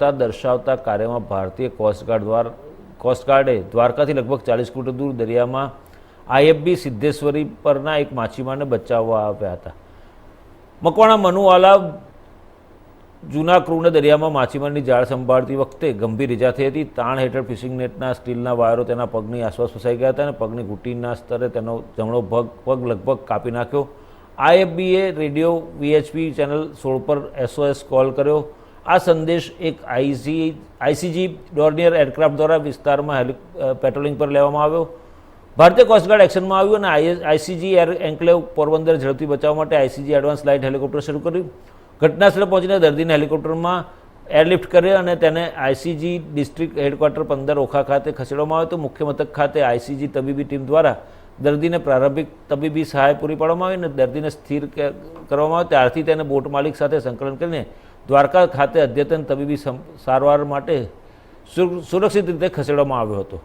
દર્શાવતા કાર્યમાં ભારતીય કોસ્ટગાર્ડે દ્વારકાથી લગભગ 40 કિલોમીટર દૂર દરિયામાં IFB સિદ્ધેશ્વરી પરના એક માછીમારને બચાવવા આવ્યા હતા. મકવાણા મનુવાલા જૂના ક્રૂને દરિયામાં માછીમારની જાળ સંભાળતી વખતે ગંભીર ઇજા થઈ હતી. તાણ હેઠળ ફિશિંગ નેટના સ્ટીલના વાયરો તેના પગની આસપાસ ફસાઈ ગયા હતા અને પગની ઘૂંટીના સ્તરે તેનો જમણો પગ લગભગ કાપી નાખ્યો. IFBએ રેડિયો VHP ચેનલ 16 પર SOS કોલ કર્યો. આ સંદેશ એક ICG ડોર્નિયર એરક્રાફ્ટ દ્વારા વિસ્તારમાં પેટ્રોલિંગ પર લેવામાં આવ્યો. ભારતીય કોસ્ટગાર્ડ એક્શનમાં આવ્યું અને ICG એર એન્કલેવ પોરબંદર ઝડપથી બચાવવા માટે ICG એડવાન્સ લાઇટ હેલિકોપ્ટર શરૂ કર્યું. ઘટના સ્થળે પહોંચીને દર્દીને હેલિકોપ્ટરમાં એરલિફ્ટ કર્યા અને તેને ICG ડિસ્ટ્રિક્ટ હેડક્વાર્ટર 15 ઓખા ખાતે ખસેડવામાં આવ્યો. તો મુખ્ય મથક ખાતે ICG તબીબી ટીમ દ્વારા દર્દીને પ્રારંભિક તબીબી સહાય પૂરી પાડવામાં આવી અને દર્દીને સ્થિર કરવામાં આવે. ત્યારથી તેને બોટ માલિક સાથે સંકલન કરીને દ્વારકા ખાતે અદ્યતન તબીબી સારવાર માટે સુરક્ષિત રીતે ખસેડવામાં આવ્યો હતો.